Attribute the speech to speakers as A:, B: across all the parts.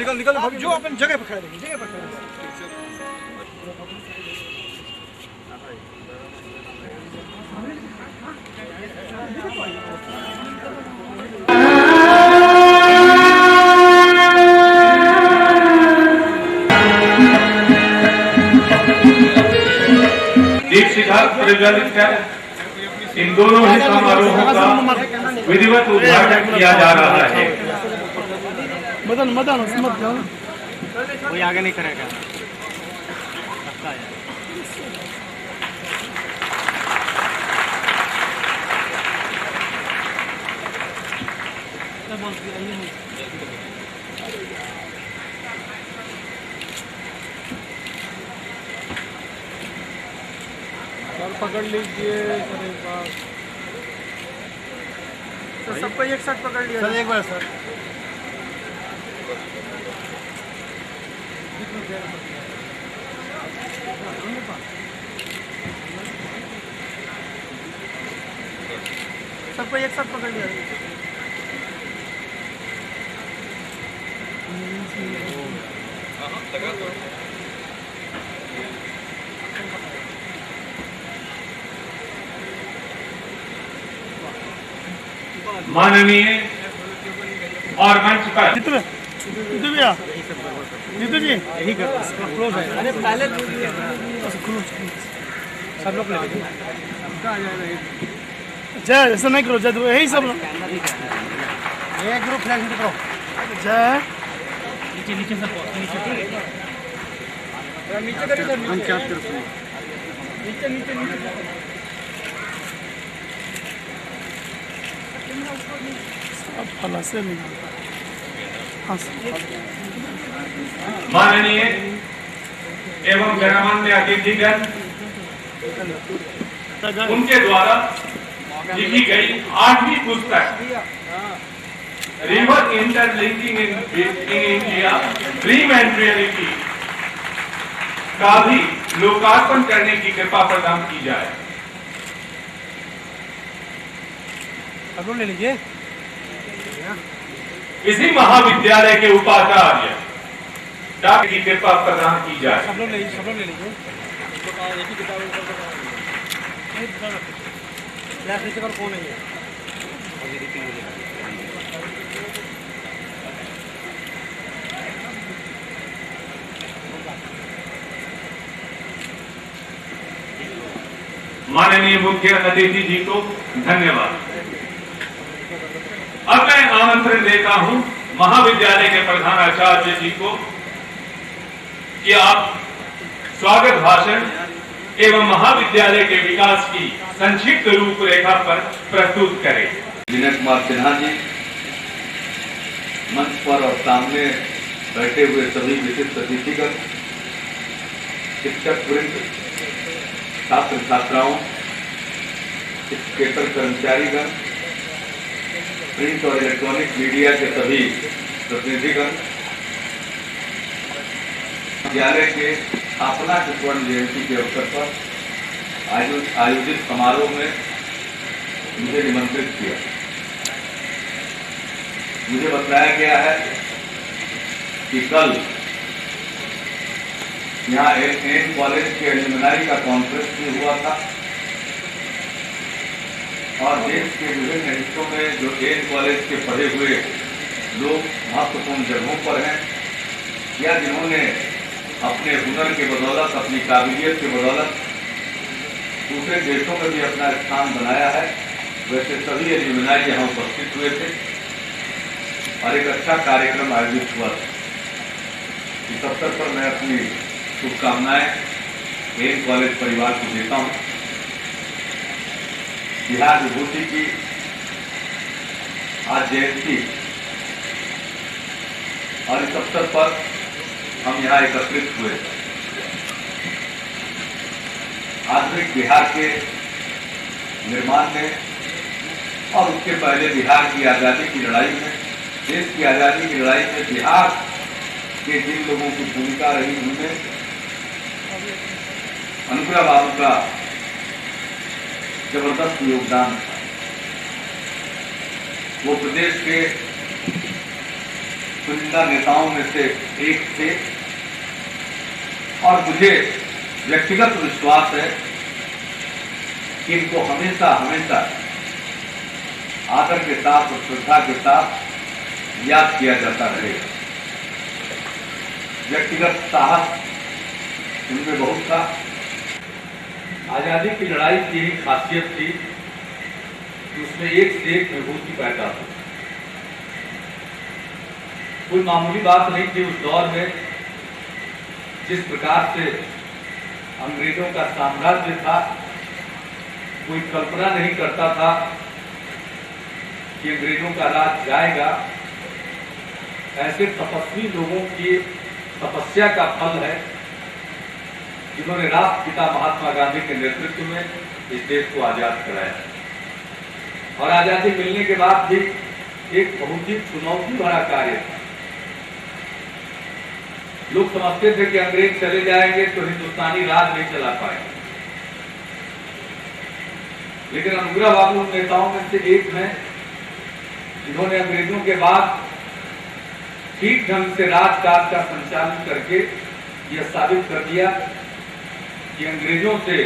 A: निकल निकल आप जो अपन जगह पर खड़े रहेंगे, जगह पर खड़े रहेंगे।
B: दीप शिखा प्रज्वलित कर इन दोनों ही समारोहों का विधिवत उद्घाटन किया जा रहा है।
A: मदन मदन मत जाओ,
C: कोई आगे नहीं करेगा।
A: सर पकड़ लीजिए सर, एक बार सर सबको एक साथ पकड़ लिया सर, एक बार सर। सबको एक साथ पकड़ लिया।
B: माननीय और मंच पर
A: जीतू भैया, जीतू जी यही कर क्लोज है। अरे पहले सब लोग ले जय, ऐसा नहीं करो जय, यही सब लोग एक ग्रुप फ्लैग करो जय। नीचे नीचे सब नीचे, नीचे करिए सर, हम क्या कर रहे हैं, नीचे नीचे नीचे।
B: माननीय एवं गणमान्य अतिथिगण, उनके द्वारा लिखी गई 8वीं पुस्तक river interlinking in India dream and reality का भी लोकार्पण करने की कृपा प्रदान की जाए।
A: ले लीजिए।
B: इसी महाविद्यालय के उपाचार्य डॉक्टर की कृपा प्रदान की जाए।
A: सब लोग ले लीजिए, सब लोग ले लीजिए। एक ही किताब नीचे पर कौन है ये?
B: माननीय मुख्य अतिथि जी को धन्यवाद। अब मैं आमंत्रण देता हूं महाविद्यालय के प्रधानाचार्य जी को कि आप स्वागत भाषण एवं महाविद्यालय के विकास की संक्षिप्त रूपरेखा पर प्रस्तुत करें।
D: विनय कुमार सिन्हा जी, मंच पर और सामने बैठे हुए सभी विशिष्ट अतिथिगण, शिक्षक वृंद, छात्र छात्राओं, शिक्षकेतर कर्मचारीगण, प्रिंट और इलेक्ट्रॉनिक मीडिया के सभी प्रतिनिधिगण, विद्यालय के स्थापना के स्वर्ण जयंती के अवसर पर आयोजित समारोह में मुझे निमंत्रित किया। मुझे बताया गया है कि कल यहाँ एन कॉलेज के एलुमनाई का कॉन्फ्रेंस भी हुआ था और देश के विभिन्न हिस्सों में जो एन कॉलेज के पढ़े हुए लोग महत्वपूर्ण जगहों पर हैं या जिन्होंने अपने हुनर के बदौलत, अपनी काबिलियत के बदौलत दूसरे देशों में भी अपना स्थान बनाया है, वैसे सभी एलुमनाई यहाँ उपस्थित हुए थे और एक अच्छा कार्यक्रम आयोजित हुआ था। इस अवसर पर मैं अपनी शुभकामनाएं एन कॉलेज परिवार को देता हूँ। बिहार विभूति की आज जयंती और इस अवसर पर हम यहाँ एकत्रित हुए। आधुनिक बिहार के निर्माण में और उसके पहले बिहार की आज़ादी की लड़ाई में, देश की आज़ादी की लड़ाई में बिहार के जिन लोगों की भूमिका रही, उनमें अनुग्रह बाबू का जबरदस्त योगदान था। वो प्रदेश के चुनिंदा नेताओं में से एक थे और मुझे व्यक्तिगत विश्वास है कि इनको हमेशा हमेशा आदर के साथ और श्रद्धा के साथ याद किया जाता रहेगा। व्यक्तिगत साहस उनमें बहुत था। आजादी की लड़ाई की यही खासियत थी कि उसमें एक से एक विभूति पैदा हुई। कोई मामूली बात नहीं थी उस दौर में। जिस प्रकार से अंग्रेजों का साम्राज्य था, कोई कल्पना नहीं करता था कि अंग्रेजों का राज जाएगा। ऐसे तपस्वी लोगों की तपस्या का फल है जिन्होंने राष्ट्रपिता महात्मा गांधी के नेतृत्व में इस देश को आजाद कराया। और आजादी मिलने के बाद भी एक बहुत ही चुनौती भरा कार्य था। लोग समझते थे कि अंग्रेज चले जाएंगे तो हिंदुस्तानी राज नहीं चला पाएंगे, लेकिन अनुग्रह बाबू उन नेताओं में से एक हैं जिन्होंने अंग्रेजों के बाद ठीक ढंग से राजकाज का संचालन करके यह साबित कर दिया कि अंग्रेजों से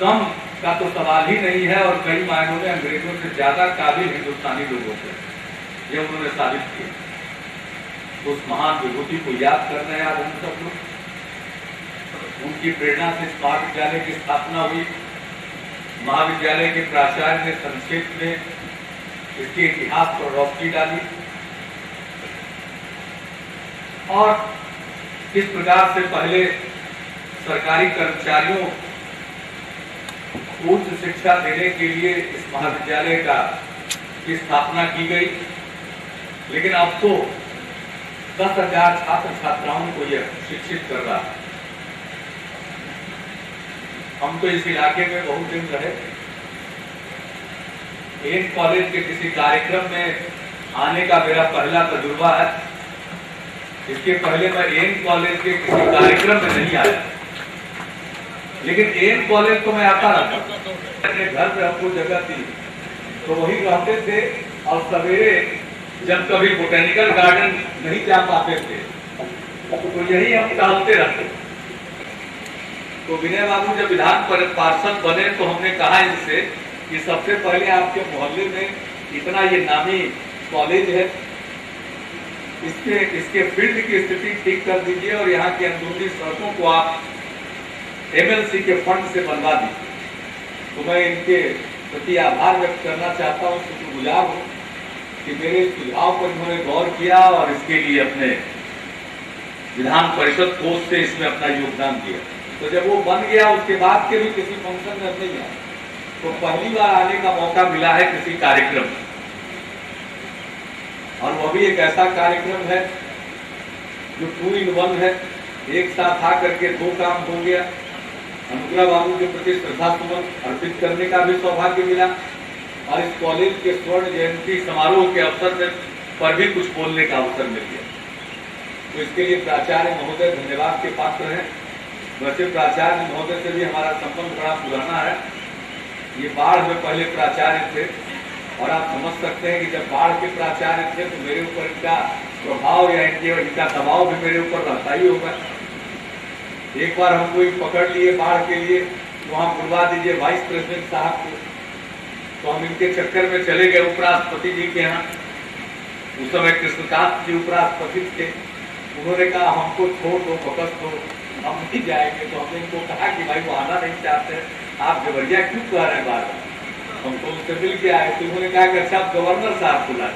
D: कम का तो सवाल ही नहीं है और कई मायनों में अंग्रेजों से ज्यादा काबिल हिंदुस्तानी लोग होते हैं। यह उन्होंने साबित किया। तो उस महान विभूति को याद कर रहे हैं आज हम सब लोग। उनकी प्रेरणा से इस महाविद्यालय की स्थापना हुई। महाविद्यालय के प्राचार्य ने संक्षेप में इसके इतिहास पर रोशनी डाली और किस प्रकार से पहले सरकारी कर्मचारियों को उच्च शिक्षा देने के लिए इस महाविद्यालय की स्थापना की गई, लेकिन अब तो 10,000 छात्र छात्राओं को यह शिक्षित कर रहा है। हम तो इस इलाके में बहुत दिन रहे। एन कॉलेज के किसी कार्यक्रम में आने का मेरा पहला तजुर्बा है। इसके पहले मैं एन कॉलेज के किसी कार्यक्रम में नहीं आया, लेकिन एन कॉलेज तो मैं आता रहता। अपने घर पे हमको जगह थी तो वही रहते थे और सवेरे जब कभी बोटेनिकल गार्डन नहीं जा पाते थे तो यही हम टहलते रहते। तो विनय बाबू जब विधान पार्षद बने तो हमने कहा इनसे कि सबसे पहले आपके मोहल्ले में इतना ये नामी कॉलेज है, इसके फील्ड की स्थिति ठीक कर दीजिए और यहाँ की अंदरूनी सड़कों को आप एमएलसी के फंड से बनवा दीजिए। तो मैं इनके प्रति आभार व्यक्त करना चाहता हूँ, शुक्रगुजार हूँ कि मेरे सुझाव पर इन्होंने गौर किया और इसके लिए अपने विधान परिषद कोष से इसमें अपना योगदान दिया। तो जब वो बन गया उसके बाद के भी किसी फंक्शन में नहीं आया, तो पहली बार आने का मौका मिला है किसी कार्यक्रम में, और वह भी एक ऐसा कार्यक्रम है जो 2 in 1 है। एक साथ आकर के 2 काम हो गया। अनुग्रह बाबू के प्रति श्रद्धा सुमन अर्पित करने का भी सौभाग्य मिला और इस कॉलेज के स्वर्ण जयंती समारोह के अवसर पर भी कुछ बोलने का अवसर मिल गया। तो इसके लिए प्राचार्य महोदय धन्यवाद के पात्र हैं। वैसे प्राचार्य महोदय से भी हमारा संबंध बड़ा पुराना है। ये बाढ़ में पहले प्राचार्य थे और आप समझ सकते हैं कि जब बाढ़ के प्राचार्य थे तो मेरे ऊपर इनका प्रभाव या इनका दबाव भी मेरे ऊपर रहता ही होगा। एक बार हमको पकड़ लिए बाढ़ के लिए, वहां बुलवा दीजिए वाइस प्रेसिडेंट साहब को। तो हम इनके चक्कर में चले गए उपराष्ट्रपति जी के यहाँ। उस समय कृष्णकांत जी उपराष्ट्रपति थे। उन्होंने कहा हमको छोड़ दो, बकस दो, हम नहीं जाएंगे। तो हमने इनको कहा कि भाई वो आना नहीं चाहते, आप जबरिया क्यों कह रहे हैं बार बार। हम तो उनसे मिल के आए। तो उन्होंने कहा कि अच्छा आप गवर्नर साहब को ला